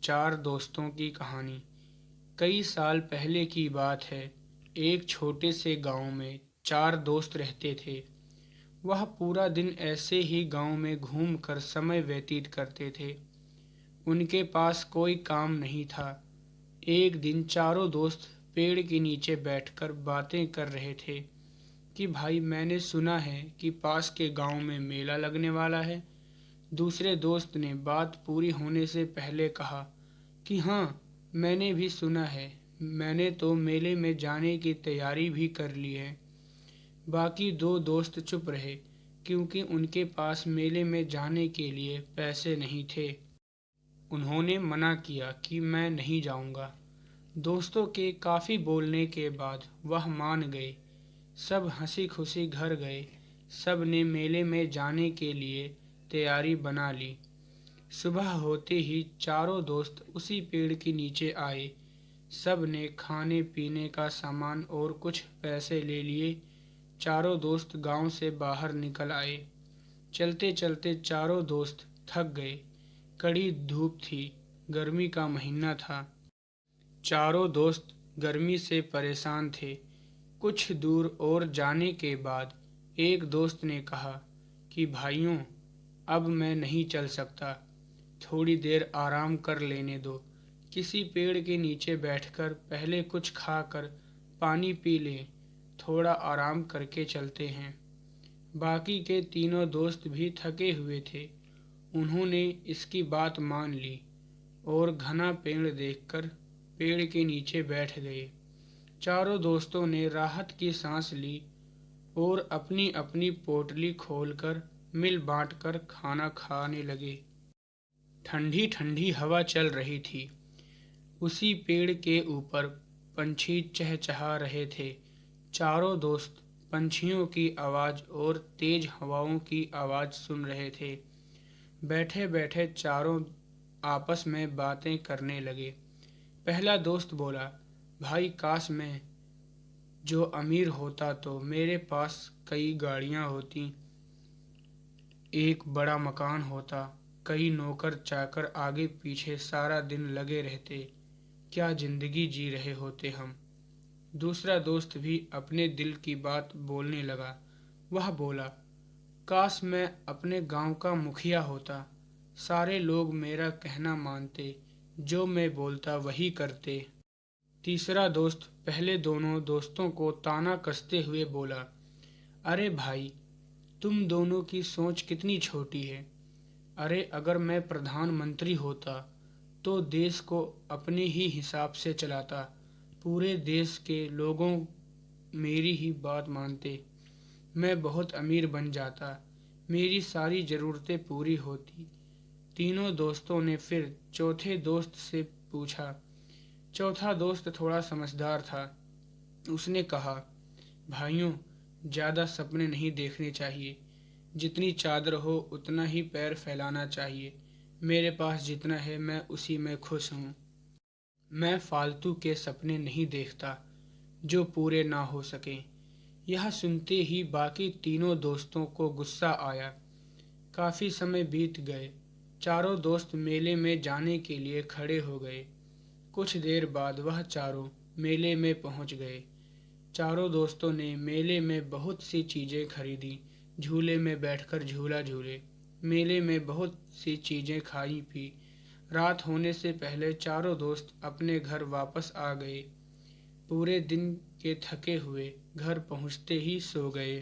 चार दोस्तों की कहानी। कई साल पहले की बात है। एक छोटे से गांव में चार दोस्त रहते थे। वह पूरा दिन ऐसे ही गांव में घूमकर समय व्यतीत करते थे। उनके पास कोई काम नहीं था। एक दिन चारों दोस्त पेड़ के नीचे बैठकर बातें कर रहे थे कि भाई, मैंने सुना है कि पास के गांव में मेला लगने वाला है। दूसरे दोस्त ने बात पूरी होने से पहले कहा कि हाँ, मैंने भी सुना है। मैंने तो मेले में जाने की तैयारी भी कर ली है। बाकी दो दोस्त चुप रहे क्योंकि उनके पास मेले में जाने के लिए पैसे नहीं थे। उन्होंने मना किया कि मैं नहीं जाऊंगा। दोस्तों के काफ़ी बोलने के बाद वह मान गए। सब हंसी खुशी घर गए। सब ने मेले में जाने के लिए तैयारी बना ली। सुबह होते ही चारों दोस्त उसी पेड़ के नीचे आए। सब ने खाने पीने का सामान और कुछ पैसे ले लिए। चारों दोस्त गांव से बाहर निकल आए। चलते चलते चारों दोस्त थक गए। कड़ी धूप थी। गर्मी का महीना था। चारों दोस्त गर्मी से परेशान थे। कुछ दूर और जाने के बाद एक दोस्त ने कहा कि भाइयों, अब मैं नहीं चल सकता। थोड़ी देर आराम कर लेने दो। किसी पेड़ के नीचे बैठकर पहले कुछ खाकर पानी पी लें। थोड़ा आराम करके चलते हैं। बाकी के तीनों दोस्त भी थके हुए थे। उन्होंने इसकी बात मान ली और घना पेड़ देखकर पेड़ के नीचे बैठ गए। चारों दोस्तों ने राहत की सांस ली और अपनी अपनी पोटली खोलकर मिल बांटकर खाना खाने लगे। ठंडी ठंडी हवा चल रही थी। उसी पेड़ के ऊपर पंछी चहचहा रहे थे। चारों दोस्त पंछियों की आवाज़ और तेज हवाओं की आवाज़ सुन रहे थे। बैठे बैठे चारों आपस में बातें करने लगे। पहला दोस्त बोला, भाई, काश मैं जो अमीर होता तो मेरे पास कई गाड़ियाँ होती, एक बड़ा मकान होता, कई नौकर चाकर आगे पीछे सारा दिन लगे रहते। क्या जिंदगी जी रहे होते हम। दूसरा दोस्त भी अपने दिल की बात बोलने लगा। वह बोला, काश मैं अपने गांव का मुखिया होता। सारे लोग मेरा कहना मानते, जो मैं बोलता वही करते। तीसरा दोस्त पहले दोनों दोस्तों को ताना कसते हुए बोला, अरे भाई, तुम दोनों की सोच कितनी छोटी है। अरे, अगर मैं प्रधानमंत्री होता तो देश को अपने ही हिसाब से चलाता। पूरे देश के लोगों मेरी ही बात मानते। मैं बहुत अमीर बन जाता। मेरी सारी ज़रूरतें पूरी होती। तीनों दोस्तों ने फिर चौथे दोस्त से पूछा। चौथा दोस्त थोड़ा समझदार था। उसने कहा, भाइयों, ज़्यादा सपने नहीं देखने चाहिए। जितनी चादर हो उतना ही पैर फैलाना चाहिए। मेरे पास जितना है मैं उसी में खुश हूँ। मैं फालतू के सपने नहीं देखता जो पूरे ना हो सकें। यह सुनते ही बाकी तीनों दोस्तों को गुस्सा आया। काफ़ी समय बीत गए। चारों दोस्त मेले में जाने के लिए खड़े हो गए। कुछ देर बाद वह चारों मेले में पहुंच गए। चारों दोस्तों ने मेले में बहुत सी चीज़ें खरीदी। झूले में बैठकर झूला झूले। मेले में बहुत सी चीज़ें खाई पी। रात होने से पहले चारों दोस्त अपने घर वापस आ गए। पूरे दिन के थके हुए घर पहुंचते ही सो गए।